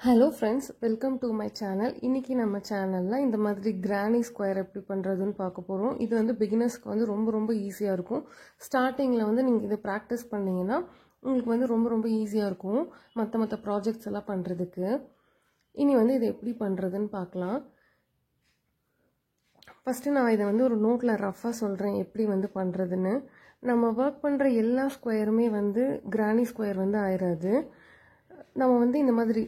Hello friends, welcome to my channel. இன்னைக்கு நம்ம சேனல்ல இந்த மாதிரி granny square எப்படி பண்றதுன்னு பார்க்க போறோம். இது வந்து beginnersக்கு வந்து ரொம்ப ஈஸியா இருக்கும். ஸ்டார்டிங்ல வந்து நீங்க இத பிராக்டீஸ் பண்ணீங்கன்னா உங்களுக்கு வந்து ரொம்ப ஈஸியா இருக்கும் மத்த ப்ராஜெக்ட்ஸ் எல்லாம் பண்றதுக்கு. இனி வந்து இத எப்படி பண்றதுன்னு பார்க்கலாம். ஃபர்ஸ்ட் நான் இத வந்து ஒரு நோட்ல ரஃபா சொல்றேன் எப்படி வந்து பண்றதுன்னு. நம்ம வர்க் பண்ற எல்லா ஸ்கொயருமே வந்து granny square வந்து ஆயிராது. நம்ம வந்து இந்த மாதிரி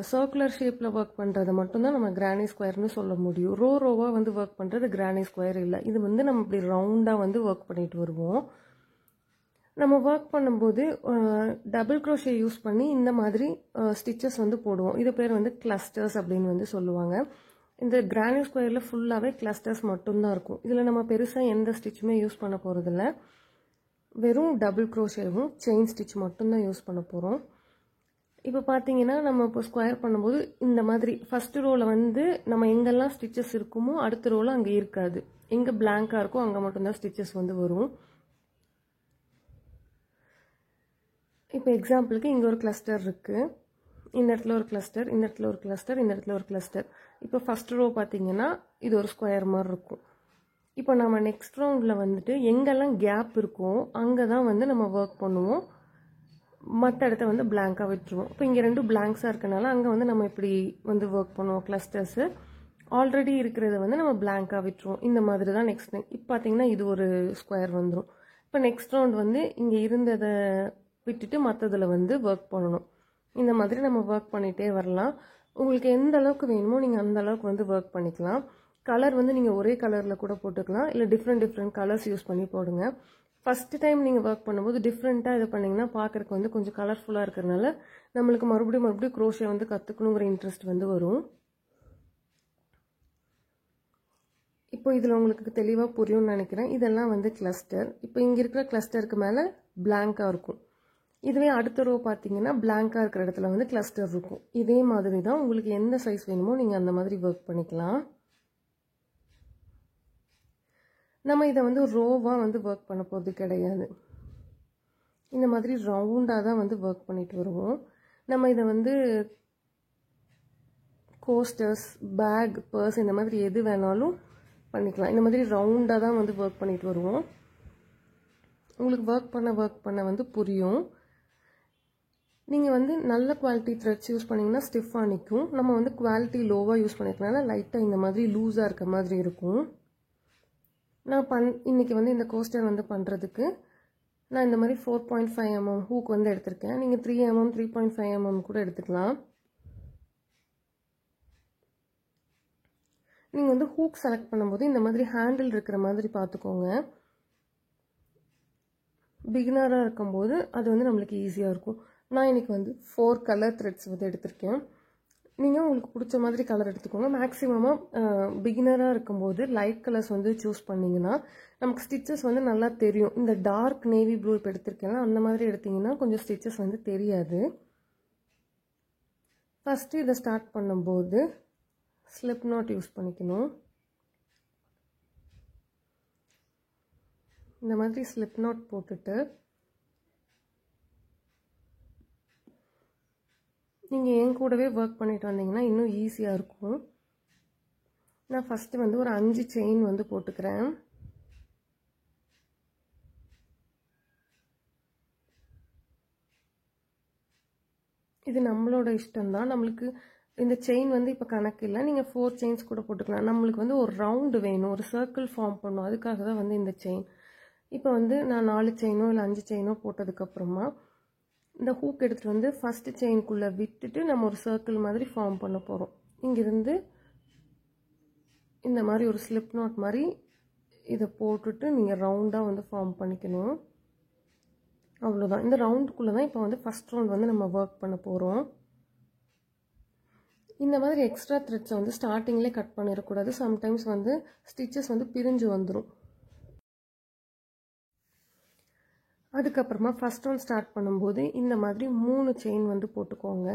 சர்க்குலர் ஷேப்ல வர்க் பண்றது மட்டும் தான் நம்ம granny squareனு சொல்ல முடியும். ரோவா வந்து வர்க் பண்றது granny square இல்ல. இது வந்து நம்ம இப்படி ரவுண்டா வந்து வர்க் பண்ணிட்டு வருவோம். நம்ம வர்க் பண்ணும்போது டபுள் crochet யூஸ் பண்ணி இந்த மாதிரி ஸ்டிச்சஸ் வந்து போடுவோம். இது பேர் வந்து கிளஸ்டர்ஸ் அப்படின்னு வந்து சொல்லுவாங்க. இந்த granny squareல ஃபுல்லாவே கிளஸ்டர்ஸ் மட்டும் தான் இருக்கும். இதுல நம்ம பெருசா எந்த ஸ்டிச்சுமே யூஸ் பண்ண போறது இல்ல. வெறும் டபுள் crochetவும் செயின் ஸ்டிச் மட்டும் தான் யூஸ் பண்ண போறோம். இப்போ பாத்தீங்கன்னா நம்ம இப்போ ஸ்கொயர் பண்ணும்போது இந்த மாதிரி ஃபர்ஸ்ட் ரோல வந்து நம்ம எங்கெல்லாம் ஸ்டிச்சஸ் இருக்குமோ அடுத்த ரோல அங்க இருக்காது. எங்க blank-ஆ இருக்கோ அங்க மட்டும் தான் ஸ்டிச்சஸ் வந்து வரும். இப்போ எக்ஸாம்பிளுக்கு இங்க ஒரு கிளஸ்டர் இருக்கு. இந்த இடத்துல ஒரு கிளஸ்டர், இந்த இடத்துல ஒரு கிளஸ்டர், இந்த இடத்துல ஒரு கிளஸ்டர். இப்போ ஃபர்ஸ்ட் ரோ பாத்தீங்கன்னா இது ஒரு ஸ்கொயர் மாதிரி இருக்கும். இப்போ நம்ம நெக்ஸ்ட் ரவுண்ட்ல வந்துட்டு எங்கெல்லாம் கேப் இருக்கோ அங்க தான் வந்து நம்ம வர்க் பண்ணுவோம். மற்ற இடத்த வந்து blank-ஆ விட்டுருவோம். இப்போ இங்க ரெண்டு blanks-ஆ இருக்கனால அங்க வந்து நம்ம இப்படி வந்து வர்க் பண்ணுவோம் கிளஸ்டர்ஸ். ஆல்ரெடி இருக்கிறத வந்து நம்ம blank-ஆ விட்டுருவோம். இந்த மாதிரி தான் நெக்ஸ்ட் இப்போ பாத்தீங்கன்னா இது ஒரு ஸ்கொயர் வந்துரும். இப்போ நெக்ஸ்ட் ரவுண்ட் வந்து இங்க இருந்ததை விட்டுட்டு மற்றதுல வந்து வர்க் பண்ணணும். இந்த மாதிரி நம்ம வர்க் பண்ணிட்டே வரலாம். உங்களுக்கு எந்த அளவுக்கு வேணுமோ நீங்க அந்த அளவுக்கு வந்து வர்க் பண்ணிக்கலாம். கலர் வந்து நீங்க ஒரே கலர்ல கூட போட்டுக்கலாம் இல்ல டிஃப்ரெண்ட் கலர்ஸ் யூஸ் பண்ணி போடுங்க. ஃபர்ஸ்ட் டைம் நீங்க வர்க் பண்ணும்போது டிஃப்ரெண்டா இது பண்ணீங்கன்னா பார்க்கறதுக்கு வந்து கொஞ்சம் கலர்ஃபுல்லா இருக்கறனால நமக்கு மறுபடியும் crochet வந்து கத்துக்கணும்ங்கற இன்ட்ரஸ்ட் வந்து வரும். இப்போ இதுல உங்களுக்கு தெளிவா புரியும்னு நினைக்கிறேன். இதெல்லாம் வந்து கிளஸ்டர். இப்போ இங்க இருக்கிற கிளஸ்டருக்கு மேல blank-ஆ இருக்கும். இதுவே அடுத்த ரோ பாத்தீங்கன்னா blank-ஆ இருக்கிற இடத்துல வந்து கிளஸ்டர் இருக்கும். இதே மாதிரி தான் உங்களுக்கு எந்த சைஸ் வேணுமோ நீங்க அந்த மாதிரி வர்க் பண்ணிக்கலாம். நம்ம இத வந்து ரோவா வந்து வர்க் பண்ண போறது கிடையாது. இந்த மாதிரி ரவுண்டா தான் வந்து வர்க் பண்ணிட்டு வருவோம். நம்ம இத வந்து கோஸ்டர்ஸ், பேக், பர்ஸ் இந்த மாதிரி எது வேணாலும் பண்ணிக்கலாம். இந்த மாதிரி ரவுண்டா தான் வந்து வர்க் பண்ணிட்டு வருவோம். உங்களுக்கு வர்க் பண்ண வந்து புரியும். நீங்க வந்து நல்ல குவாலிட்டி த்ரெட்ஸ் யூஸ் பண்ணீங்கன்னா ஸ்டிஃபா நிக்கும். நம்ம வந்து குவாலிட்டி லோவா யூஸ் பண்ணிருக்கனால லைட்டா இந்த மாதிரி லூஸா இருக்க மாதிரி இருக்கும். நான் இன்னைக்கு வந்து இந்த கோஸ்டர் வந்து பண்றதுக்கு நான் இந்த மாதிரி 4.5 mm ஹூக் வந்து எடுத்திருக்கேன். நீங்க 3 mm 3.5 mm கூட எடுத்துக்கலாம். நீங்க வந்து ஹூக் செலக்ட் பண்ணும்போது இந்த மாதிரி ஹேண்டில் இருக்கிற மாதிரி பாத்துக்கோங்க. பிகினரா இருக்கும்போது அது வந்து நமக்கு ஈஸியா இருக்கும். நான் இன்னைக்கு வந்து 4 கலர் த்ரெட்ஸ் வந்து எடுத்திருக்கேன். நீங்க உங்களுக்கு பிடிச்ச மாதிரி கலர் எடுத்துக்கோங்க. மேக்ஸिमமா பிகினரா இருக்கும்போது லைட் கலர்ஸ் வந்து சூஸ் பண்ணீங்கன்னா நமக்கு ஸ்டிச்சஸ் வந்து நல்லா தெரியும். இந்த டார்க் நேவி ப்ளூ இப்ப எடுத்திருக்கேன். அந்த மாதிரி எடுத்தீங்கன்னா கொஞ்சம் ஸ்டிச்சஸ் வந்து தெரியாது. ஃபர்ஸ்ட் இத ஸ்டார்ட் பண்ணும்போது ஸ்லிப் நாட் யூஸ் பண்ணிக்கணும். இந்த மாதிரி ஸ்லிப் நாட் போட்டுட்டு நீங்க என் கூடவே வர்க் பண்ணிட்டு வந்தீங்கன்னா இன்னும் ஈஸியா இருக்கும். நான் ஃபர்ஸ்ட் வந்து ஒரு 5 செயின் வந்து போட்டுக்கிறேன். இது நம்மளோட இஷ்டம் தான். நமக்கு இந்த செயின் வந்து இப்ப கணக்கு இல்ல. நீங்க 4 செயின்ஸ் கூட போட்டுக்கலாம். நமக்கு வந்து ஒரு ரவுண்ட் வேணும், ஒரு சர்க்கிள் ஃபார்ம் பண்ணனும். அதுக்காக தான் வந்து இந்த செயின். இப்போ வந்து நான் 4 செயினோ இல்ல 5 செயினோ போட்டதுக்கு அப்புறமா இந்த ஹூக் எடுத்துட்டு வந்து ஃபர்ஸ்ட் செயின்க்குள்ள விட்டுட்டு நம்ம ஒரு சர்க்கிள் மாதிரி ஃபார்ம் பண்ண போறோம். இங்க இருந்து இந்த மாதிரி ஒரு ஸ்லிப் நாட் மாதிரி இத போட்டுட்டு நீங்க ரவுண்டா வந்து ஃபார்ம் பண்ணிக்கணும். அவ்வளவுதான். இந்த ரவுண்டுக்குள்ள தான் இப்போ வந்து ஃபர்ஸ்ட் ரவுண்ட் வந்து நம்ம வர்க் பண்ண போறோம். இந்த மாதிரி எக்ஸ்ட்ரா த்ரெட்ஸ் வந்து ஸ்டார்டிங்லயே கட் பண்ணிர கூடாது. சம்டைம்ஸ் வந்து ஸ்டிச்சஸ் வந்து பிரிஞ்சு வந்துரும். அதுக்கு அப்புறமா ஃபர்ஸ்ட் ரவுண்ட் ஸ்டார்ட் பண்ணும்போது இந்த மாதிரி 3 செயின் வந்து போட்டுக்கோங்க.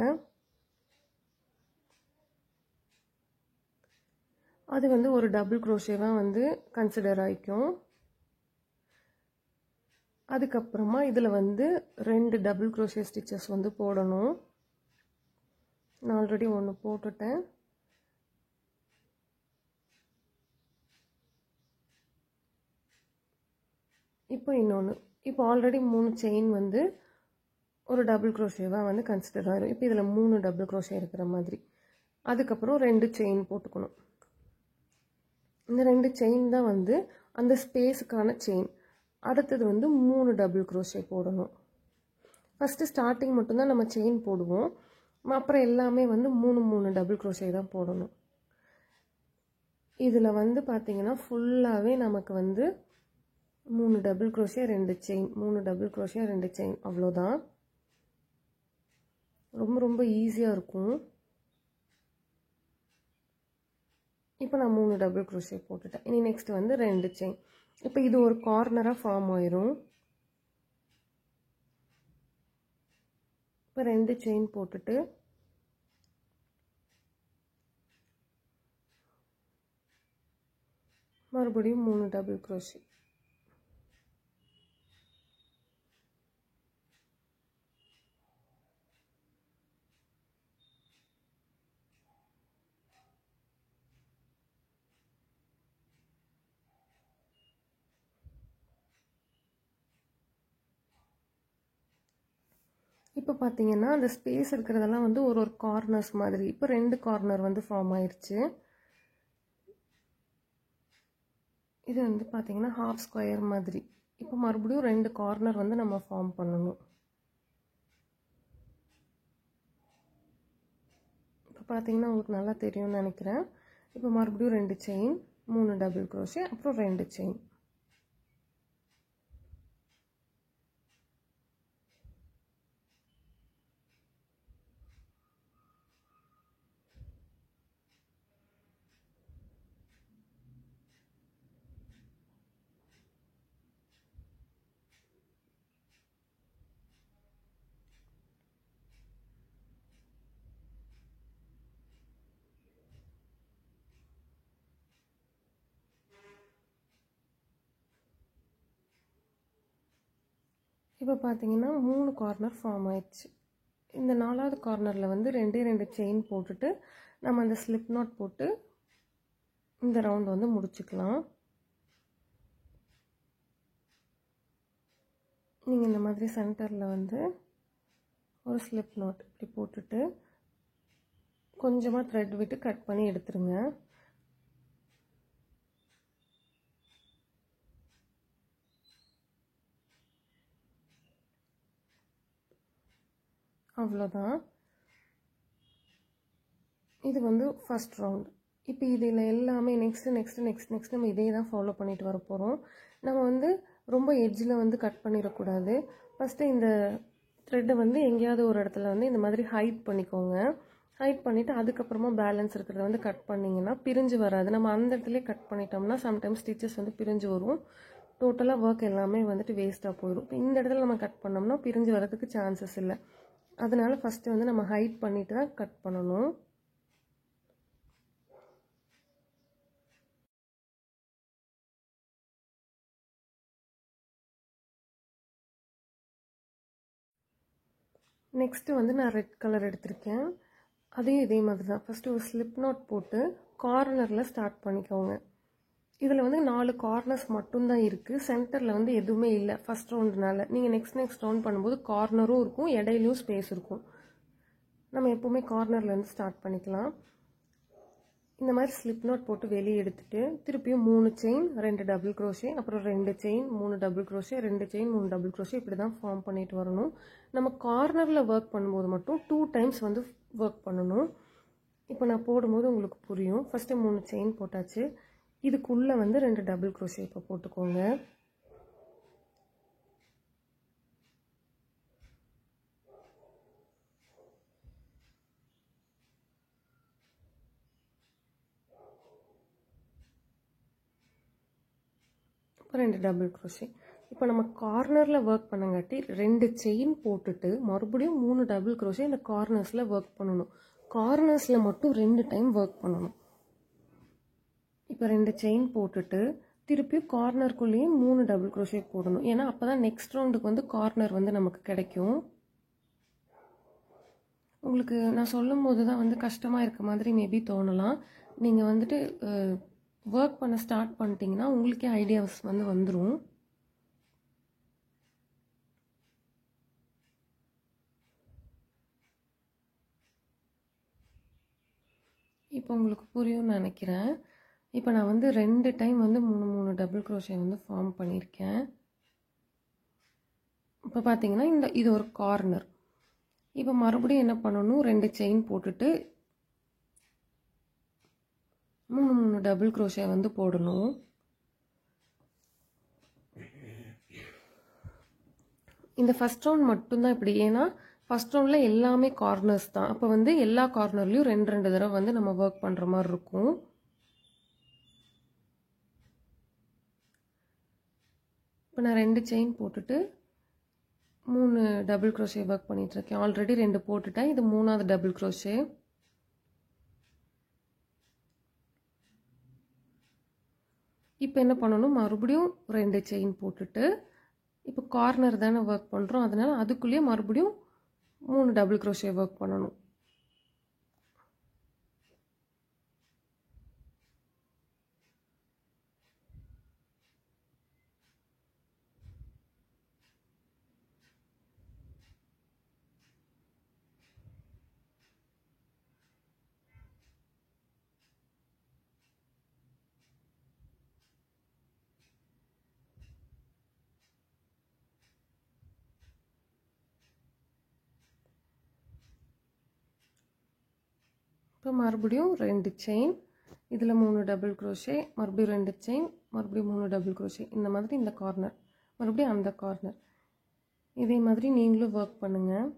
அது வந்து ஒரு டபுள் crochetவா வந்து கன்சிடர் ஆயிக்கும். அதுக்கு அப்புறமா இதுல வந்து 2 டபுள் crochet ஸ்டிச்சஸ் வந்து போடணும். நான் ஆல்ரெடி ஒன்று போட்டுட்டேன். இப்போ இன்னொன்று. இப்போ ஆல்ரெடி 3 செயின் வந்து ஒரு டபுள் க்ரோஷேவாக வந்து கன்சிடர் ஆகிடும். இப்போ இதில் 3 டபுள் க்ரோஷே இருக்கிற மாதிரி. அதுக்கப்புறம் 2 செயின் போட்டுக்கணும். இந்த 2 செயின் தான் வந்து அந்த ஸ்பேஸுக்கான செயின். அடுத்தது வந்து 3 டபுள் க்ரோஷே போடணும். ஃபஸ்ட்டு ஸ்டார்டிங் மட்டும்தான் நம்ம செயின் போடுவோம். அப்புறம் எல்லாமே வந்து 3 டபுள் க்ரோஷே தான் போடணும். இதில் வந்து பார்த்திங்கன்னா ஃபுல்லாகவே நமக்கு வந்து 3 double crochet 2 chain, 3 double crochet 2 chain, அவ்வளோதான். ரொம்ப ரொம்ப ஈஸியாக இருக்கும். இப்போ நான் 3 டபுள் க்ரோஷே போட்டுட்டேன். இனி நெக்ஸ்ட் வந்து 2 செயின். இப்போ இது ஒரு கார்னராக ஃபார்ம் ஆயிரும். இப்போ 2 செயின் போட்டுட்டு மறுபடியும் 3 டபுள் க்ரோஷே. இப்போ பார்த்தீங்கன்னா அந்த ஸ்பேஸ் இருக்கிறதெல்லாம் வந்து ஒரு கார்னர்ஸ் மாதிரி. இப்போ 2 கார்னர் வந்து ஃபார்ம் ஆயிடுச்சு. இது வந்து பார்த்தீங்கன்னா ஹாஃப் ஸ்கொயர் மாதிரி. இப்போ மறுபடியும் 2 கார்னர் வந்து நம்ம ஃபார்ம் பண்ணணும். இப்போ பார்த்தீங்கன்னா உங்களுக்கு நல்லா தெரியும்னு நினைக்கிறேன். இப்போ மறுபடியும் 2 செயின், 3 டபுள் க்ரோஷே, அப்புறம் 2 செயின். இப்போ பார்த்தீங்கன்னா 3 கார்னர் ஃபார்ம் ஆயிடுச்சு. இந்த 4வது கார்னரில் வந்து 2 செயின் போட்டுட்டு நம்ம அந்த ஸ்லிப் நாட் போட்டு இந்த ரவுண்ட் வந்து முடிச்சுக்கலாம். நீங்கள் இந்த மாதிரி சென்டரில் வந்து ஒரு ஸ்லிப் நாட் இப்படி போட்டுட்டு கொஞ்சமாக த்ரெட் விட்டு கட் பண்ணி எடுத்துருங்க. அவ்வளோதான். இது வந்து ஃபஸ்ட் ரவுண்ட். இப்போ இதில் எல்லாமே நெக்ஸ்ட் நம்ம இதே தான் ஃபாலோ பண்ணிட்டு வர போகிறோம். நம்ம வந்து ரொம்ப எட்ஜில் வந்து கட் பண்ணிடக்கூடாது. ஃபஸ்ட்டு இந்த த்ரெட்டை வந்து எங்கேயாவது ஒரு இடத்துல வந்து இந்த மாதிரி ஹைட் பண்ணிக்கோங்க. ஹைட் பண்ணிவிட்டு அதுக்கப்புறமா பேலன்ஸ் இருக்கிறத வந்து கட் பண்ணிங்கன்னா பிரிஞ்சு வராது. நம்ம அந்த இடத்துலேயே கட் பண்ணிட்டோம்னா சம்டைம்ஸ் ஸ்டிச்சஸ் வந்து பிரிஞ்சு வரும். டோட்டலாக ஒர்க் எல்லாமே வந்துட்டு வேஸ்ட்டாக போயிடும். இப்போ இந்த இடத்துல நம்ம கட் பண்ணோம்னா பிரிஞ்சு வரதுக்கு சான்சஸ் இல்லை. அதனால் ஃபஸ்ட்டு வந்து நம்ம ஹைட் பண்ணிவிட்டு தான் கட் பண்ணணும். நெக்ஸ்ட்டு வந்து நான் ரெட் கலர் எடுத்திருக்கேன். அதையும் இதே மாதிரி தான் ஃபஸ்ட்டு ஒரு ஸ்லிப் நாட் போட்டு கார்னரில் ஸ்டார்ட் பண்ணிக்கோங்க. இதில் வந்து 4 கார்னர்ஸ் மட்டும்தான் இருக்குது. சென்டரில் வந்து எதுவுமே இல்லை ஃபஸ்ட் ரவுண்டுனால. நீங்கள் நெக்ஸ்ட் ரவுண்ட் பண்ணும்போது கார்னரும் இருக்கும், இடையிலையும் ஸ்பேஸ் இருக்கும். நம்ம எப்போவுமே கார்னர்லேருந்து ஸ்டார்ட் பண்ணிக்கலாம். இந்த மாதிரி ஸ்லிப் நாட் போட்டு வெளியே எடுத்துகிட்டு திருப்பியும் 3 செயின் 2 டபுள் க்ரோஷே, அப்புறம் 2 chain 3 double crochet, 2 chain 3 double crochet, இப்படி தான் ஃபார்ம் பண்ணிட்டு வரணும். நம்ம கார்னரில் ஒர்க் பண்ணும்போது மட்டும் 2 டைம்ஸ் வந்து ஒர்க் பண்ணணும். இப்போ நான் போடும்போது உங்களுக்கு புரியும். ஃபஸ்ட்டு 3 செயின் போட்டாச்சு. இதுக்குள்ளே வந்து 2 டபுள் க்ரோஷே இப்போ போட்டுக்கோங்க. இப்போ 2 டபுள் க்ரோஷே. இப்போ நம்ம கார்னரில் ஒர்க் பண்ணங்காட்டி 2 செயின் போட்டுட்டு மறுபடியும் 3 டபுள் க்ரோஷே இந்த கார்னர்ஸில் ஒர்க் பண்ணணும். கார்னர்ஸில் மட்டும் 2 டைம் ஒர்க் பண்ணணும். இப்போ 2 செயின் போட்டுட்டு திருப்பியும் கார்னருக்குள்ளேயும் 3 டபுள் க்ரோஷே போடணும். ஏன்னா அப்போ தான் நெக்ஸ்ட் ரவுண்டுக்கு வந்து கார்னர் வந்து நமக்கு கிடைக்கும். உங்களுக்கு நான் சொல்லும்போது தான் வந்து கஷ்டமாக இருக்க மாதிரி மேபி தோணலாம். நீங்கள் வந்துட்டு ஒர்க் பண்ண ஸ்டார்ட் பண்ணிட்டீங்கன்னா உங்களுக்கே ஐடியாஸ் வந்து வந்துடும். இப்போ உங்களுக்கு புரியும்னு நினைக்கிறேன். இப்போ நான் வந்து 2 டைம் வந்து 3 டபுள் க்ரோஷே வந்து ஃபார்ம் பண்ணியிருக்கேன். இப்போ பார்த்தீங்கன்னா இது ஒரு கார்னர். இப்போ மறுபடியும் என்ன பண்ணணும், 2 செயின் போட்டுட்டு 3 டபுள் க்ரோஷே வந்து போடணும். இந்த ஃபஸ்ட் ரவுண்ட் மட்டும்தான் இப்படி, ஏன்னா ஃபஸ்ட் ரவுண்டில் எல்லாமே கார்னர்ஸ் தான். அப்போ வந்து எல்லா கார்னர்லேயும் 2 தடவை வந்து நம்ம ஒர்க் பண்ணுற மாதிரி இருக்கும். இப்போ நான் 2 செயின் போட்டுட்டு 3 டபுள் க்ரோஷே ஒர்க் பண்ணிகிட்ருக்கேன். ஆல்ரெடி 2 போட்டுட்டேன். இது 3ஆவது டபுள் க்ரோஷே. இப்போ என்ன பண்ணணும், மறுபடியும் 2 செயின் போட்டுட்டு, இப்போ கார்னர் தானே ஒர்க் பண்ணுறோம், அதனால் அதுக்குள்ளேயே மறுபடியும் 3 டபுள் க்ரோஷே ஒர்க் பண்ணணும். இப்போ மறுபடியும் 2 செயின், இதில் 3 டபுள் க்ரோஷே, மறுபடியும் 2 செயின், மறுபடியும் 3 டபுள் க்ரோஷே. இந்த மாதிரி இந்த கார்னர், மறுபடியும் அந்த கார்னர், இதே மாதிரி நீங்களும் ஒர்க் பண்ணுங்கள்.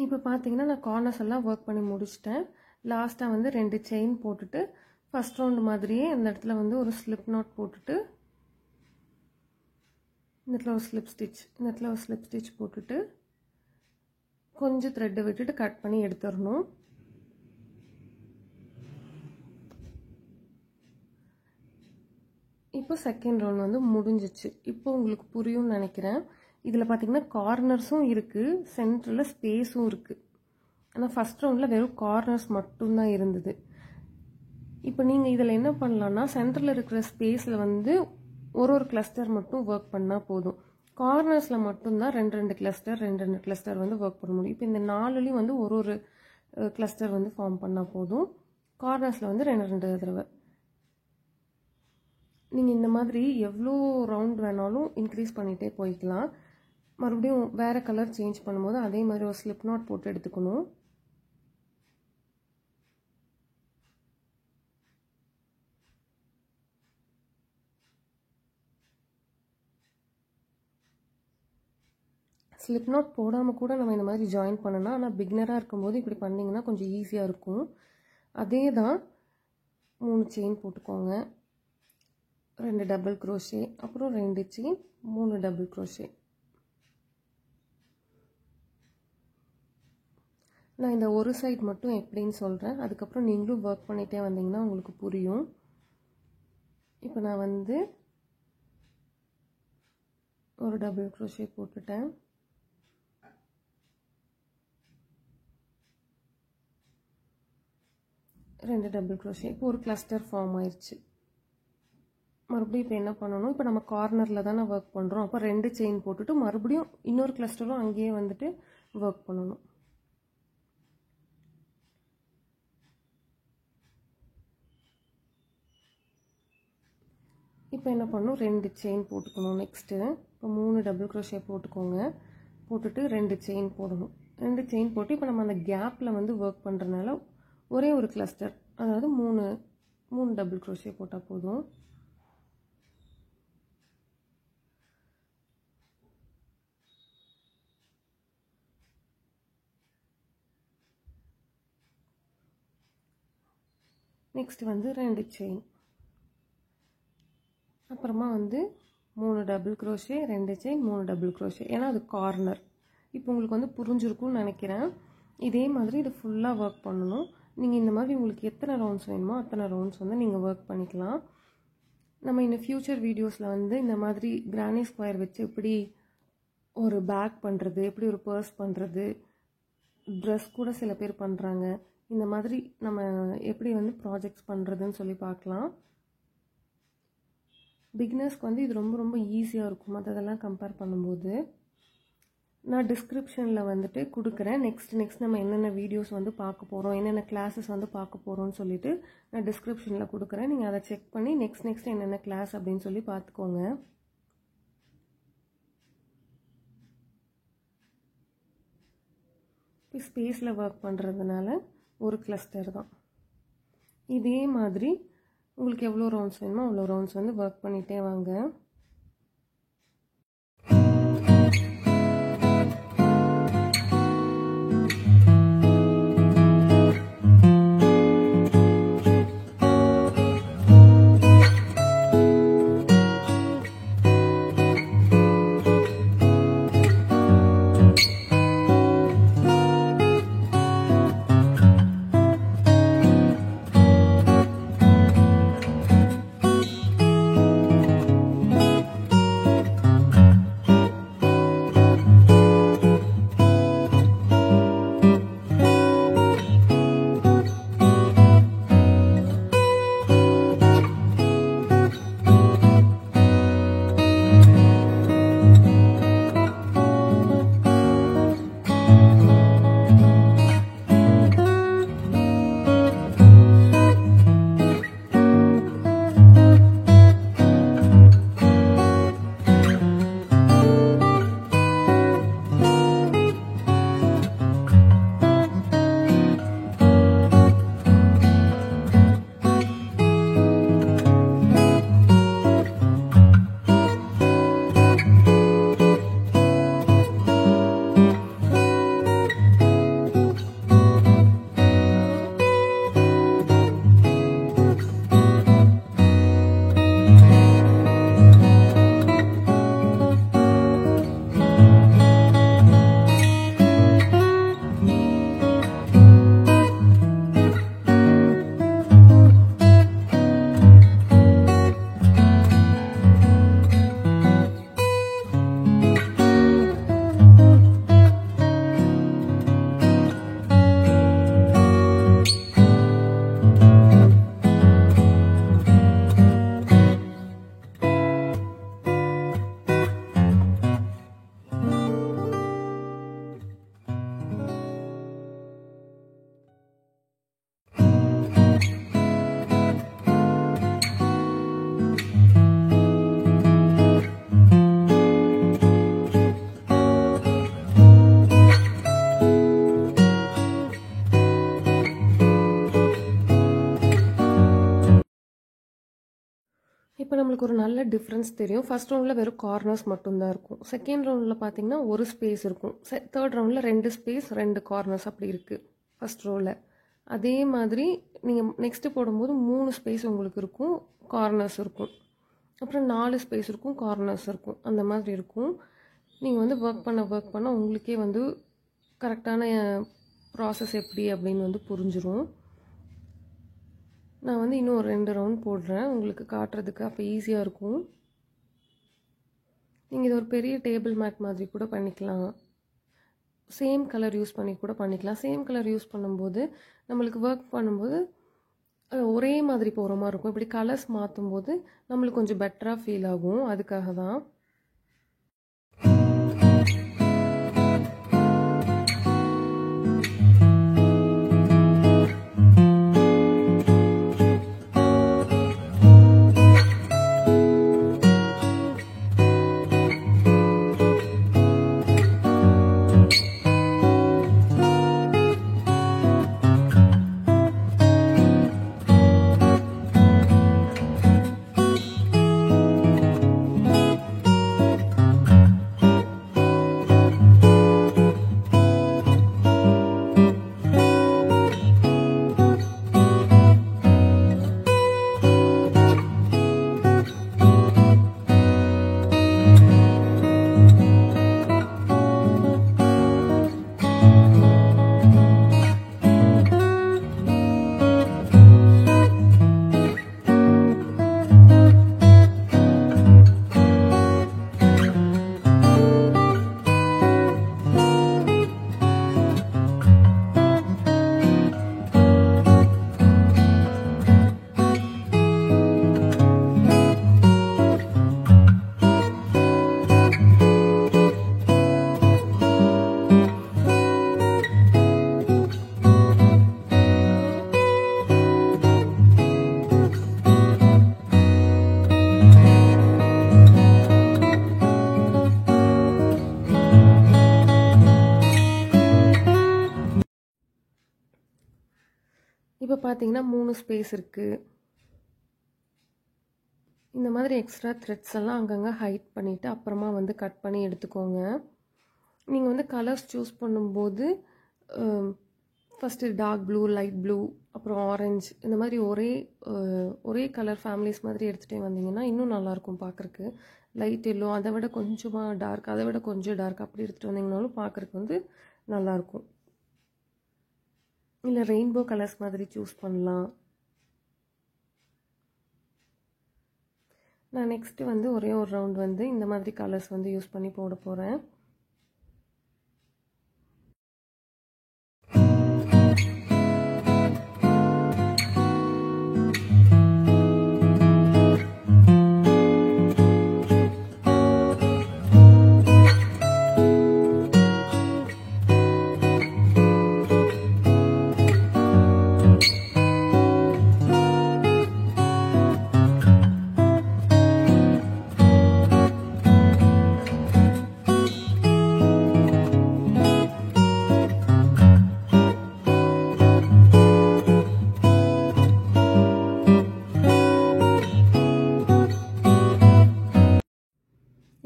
இப்போ பார்த்தீங்கன்னா நான் கார்னர்ஸ் எல்லாம் ஒர்க் பண்ணி முடிச்சிட்டேன். லாஸ்ட்டாக வந்து 2 செயின் போட்டுட்டு ஃபஸ்ட் ரவுண்டு மாதிரியே இந்த இடத்துல வந்து ஒரு ஸ்லிப் நாட் போட்டுட்டு, இந்த இடத்துல ஒரு ஸ்லிப் ஸ்டிச், இந்த இடத்துல ஒரு ஸ்லிப் ஸ்டிச் போட்டுட்டு கொஞ்சம் த்ரெட்டை விட்டுட்டு கட் பண்ணி எடுத்துடணும். இப்போ செகண்ட் ரவுண்ட் வந்து முடிஞ்சிச்சு. இப்போ உங்களுக்கு புரியும்னு நினைக்கிறேன். இதில் பார்த்தீங்கன்னா கார்னர்ஸும் இருக்குது, சென்டரில் ஸ்பேஸும் இருக்குது. ஆனால் ஃபஸ்ட் ரவுண்டில் வெறும் கார்னர்ஸ் மட்டும்தான் இருந்தது. இப்போ நீங்கள் இதில் என்ன பண்ணலான்னா சென்டரில் இருக்கிற ஸ்பேஸில் வந்து ஒரு கிளஸ்டர் மட்டும் ஒர்க் பண்ணால் போதும். கார்னர்ஸில் மட்டும்தான் ரெண்டு கிளஸ்டர் வந்து ஒர்க் பண்ண முடியும். இப்போ இந்த 4லையும் வந்து ஒரு கிளஸ்டர் வந்து ஃபார்ம் பண்ணால் போதும். கார்னர்ஸில் வந்து ரெண்டு தடவை. நீங்கள் இந்த மாதிரி எவ்வளோ ரவுண்ட் வேணாலும் இன்க்ரீஸ் பண்ணிகிட்டே போய்க்கலாம். மறுபடியும் வேறு கலர் சேஞ்ச் பண்ணும்போது அதே மாதிரி ஒரு ஸ்லிப் நாட் போட்டு எடுத்துக்கணும். ஸ்லிப் நாட் போடாமல் கூட நம்ம இந்த மாதிரி ஜாயின் பண்ணலாம். ஆனால் பிகினராக இருக்கும்போது இப்படி பண்ணிங்கன்னா கொஞ்சம் ஈஸியாக இருக்கும். அதே தான் 3 செயின் போட்டுக்கோங்க, 2 டபுள் க்ரோஷே, அப்புறம் 2 செயின், 3 டபுள் க்ரோஷே. நான் இந்த ஒரு சைட் மட்டும் எப்படின்னு சொல்கிறேன், அதுக்கப்புறம் நீங்களும் ஒர்க் பண்ணிகிட்டே வந்தீங்கன்னா உங்களுக்கு புரியும். இப்போ நான் வந்து ஒரு டபுள் க்ரோஷே போட்டுட்டேன். ரெண்டு டபுள் க்ரோஷே. இப்போ ஒரு கிளஸ்டர் ஃபார்ம் ஆயிடுச்சு. மறுபடியும் இப்போ என்ன பண்ணணும், இப்போ நம்ம கார்னரில் தானே ஒர்க் பண்ணுறோம். அப்போ 2 செயின் போட்டுட்டு மறுபடியும் இன்னொரு கிளஸ்டரும் அங்கேயே வந்துட்டு ஒர்க் பண்ணணும். இப்போ என்ன பண்ணணும், 2 செயின் போட்டுக்கணும். நெக்ஸ்ட்டு இப்போ 3 டபுள் க்ரோஷே போட்டுக்கோங்க. போட்டுட்டு 2 செயின் போடணும். 2 செயின் போட்டு இப்போ நம்ம அந்த கேப்பில் வந்து ஒர்க் பண்ணுறதுனால ஒரே ஒரு கிளஸ்டர், அதாவது 3 டபுள் க்ரோஷே போட்டால் போதும். நெக்ஸ்ட் வந்து 2 செயின், அப்புறமா வந்து 3 double crochet, 2 chain, 3 double crochet. ஏன்னா அது கார்னர். இப்போ உங்களுக்கு வந்து புரிஞ்சிருக்கும்னு நினைக்கிறேன். இதே மாதிரி இது ஃபுல்லாக ஒர்க் பண்ணணும். நீங்கள் இந்த மாதிரி உங்களுக்கு எத்தனை ரவுண்ட்ஸ் வேணுமோ அத்தனை ரவுண்ட்ஸ் வந்து நீங்கள் ஒர்க் பண்ணிக்கலாம். நம்ம இந்த ஃப்யூச்சர் வீடியோஸில் வந்து இந்த மாதிரி கிரானி ஸ்கொயர் வச்சு எப்படி ஒரு பேக் பண்ணுறது, எப்படி ஒரு பர்ஸ் பண்ணுறது, ட்ரெஸ் கூட சில பேர் பண்ணுறாங்க, இந்த மாதிரி நம்ம எப்படி வந்து ப்ராஜெக்ட்ஸ் பண்ணுறதுன்னு சொல்லி பார்க்கலாம். பிகினர்ஸ்க்கு வந்து இது ரொம்ப ரொம்ப ஈஸியாக இருக்கும் மற்றதெல்லாம் கம்பேர் பண்ணும்போது. நான் டிஸ்கிரிப்ஷனில் வந்துட்டு கொடுக்குறேன். நெக்ஸ்ட் நம்ம என்னென்ன வீடியோஸ் வந்து பார்க்க போகிறோம், என்னென்ன கிளாஸஸ் வந்து பார்க்க போகிறோம்னு சொல்லிட்டு நான் டிஸ்கிரிப்ஷனில் கொடுக்குறேன். நீங்கள் அதை செக் பண்ணி நெக்ஸ்ட் என்னென்ன கிளாஸ் அப்படின்னு சொல்லி பார்த்துக்கோங்க. இப்போ ஸ்பேஸில் ஒர்க் பண்ணுறதுனால ஒரு கிளஸ்டர் தான். இதே மாதிரி உங்களுக்கு எவ்வளோ ரவுண்ட்ஸ் வேணுமோ அவ்வளோ ரவுண்ட்ஸ் வந்து ஒர்க் பண்ணிகிட்டே வாங்க. நம்மளுக்கு ஒரு நல்ல டிஃப்ரென்ஸ் தெரியும். ஃபர்ஸ்ட் ரவுண்டில் வெறும் கார்னர்ஸ் மட்டும்தான் இருக்கும். செகண்ட் ரவுண்டில் பார்த்தீங்கன்னா ஒரு ஸ்பேஸ் இருக்கும். தேர்ட் ரவுண்டில் 2 ஸ்பேஸ் 2 கார்னர்ஸ் அப்படி இருக்குது ஃபர்ஸ்ட் ரோவில். அதே மாதிரி நீங்கள் நெக்ஸ்ட்டு போடும்போது 3 ஸ்பேஸ் உங்களுக்கு இருக்கும், கார்னர்ஸ் இருக்கும். அப்புறம் 4 ஸ்பேஸ் இருக்கும், கார்னர்ஸ் இருக்கும். அந்த மாதிரி இருக்கும். நீங்கள் வந்து ஒர்க் பண்ண உங்களுக்கே வந்து கரெக்டான ப்ராசஸ் எப்படி அப்படின்னு வந்து புரிஞ்சிடும். நான் வந்து இன்னும் ஒரு 2 ரவுண்ட் போடுறேன் உங்களுக்கு காட்டுறதுக்கு, அப்போ ஈஸியாக இருக்கும். நீங்கள் இது ஒரு பெரிய டேபிள் மேட் மாதிரி கூட பண்ணிக்கலாம். சேம் கலர் யூஸ் பண்ணி கூட பண்ணிக்கலாம். சேம் கலர் யூஸ் பண்ணும்போது நம்மளுக்கு ஒர்க் பண்ணும்போது ஒரே மாதிரி போகிற மாதிரி இருக்கும். இப்படி கலர்ஸ் மாற்றும் போது நம்மளுக்கு கொஞ்சம் பெட்டராக ஃபீல் ஆகும். அதுக்காக தான். இப்போ பார்த்தீங்கன்னா 3 ஸ்பேஸ் இருக்குது. இந்த மாதிரி எக்ஸ்ட்ரா த்ரெட்ஸ் எல்லாம் அங்கங்கே ஹைட் பண்ணிவிட்டு அப்புறமா வந்து கட் பண்ணி எடுத்துக்கோங்க. நீங்கள் வந்து கலர்ஸ் சூஸ் பண்ணும்போது first dark blue, light blue, அப்புறம் ஆரஞ்சு, இந்த மாதிரி ஒரே கலர் ஃபேமிலிஸ் மாதிரி எடுத்துகிட்டே வந்தீங்கன்னா இன்னும் நல்லாயிருக்கும் பார்க்குறக்கு. லைட் எல்லோ, அதை விட கொஞ்சமாக டார்க், அதை விட கொஞ்சம் டார்க் அப்படி எடுத்துகிட்டு வந்தீங்கனாலும் பார்க்குறக்கு வந்து நல்லாயிருக்கும். இல்லை ரெயின்போ கலர்ஸ் மாதிரி சூஸ் பண்ணலாம். நான் நெக்ஸ்ட்டு வந்து ஒரே ஒரு ரவுண்ட் வந்து இந்த மாதிரி கலர்ஸ் வந்து யூஸ் பண்ணி போட போகிறேன்.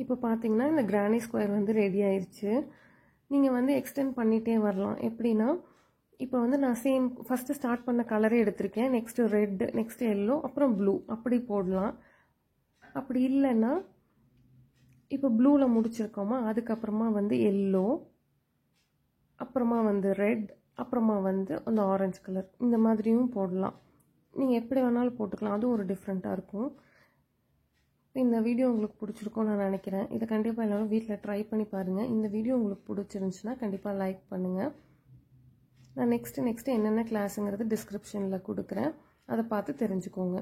இப்போ பார்த்தீங்கன்னா இந்த கிரானி ஸ்கொயர் வந்து ரெடி ஆயிடுச்சு. நீங்கள் வந்து எக்ஸ்டெண்ட் பண்ணிகிட்டே வரலாம். எப்படின்னா இப்போ வந்து நான் சேம் ஃபஸ்ட்டு ஸ்டார்ட் பண்ண கலரே எடுத்திருக்கேன். நெக்ஸ்ட்டு ரெட், நெக்ஸ்ட்டு எல்லோ, அப்புறம் ப்ளூ அப்படி போடலாம். அப்படி இல்லைன்னா இப்போ ப்ளூவில் முடிச்சிருக்கோமா, அதுக்கப்புறமா வந்து எல்லோ, அப்புறமா வந்து ரெட், அப்புறமா வந்து அந்த ஆரஞ்சு கலர், இந்த மாதிரியும் போடலாம். நீங்கள் எப்படி வேணாலும் போட்டுக்கலாம். அதுவும் ஒரு டிஃப்ரெண்ட்டாக இருக்கும். இந்த வீடியோ உங்களுக்கு பிடிச்சிருக்கும்னு நான் நினைக்கிறேன். இதை கண்டிப்பாக எல்லோரும் வீட்டில் ட்ரை பண்ணி பாருங்கள். இந்த வீடியோ உங்களுக்கு பிடிச்சிருந்துச்சுன்னா கண்டிப்பாக லைக் பண்ணுங்கள். நான் நெக்ஸ்ட்டு என்னென்ன கிளாஸுங்கிறது டிஸ்கிரிப்ஷனில் கொடுக்குறேன். அதை பார்த்து தெரிஞ்சுக்கோங்க.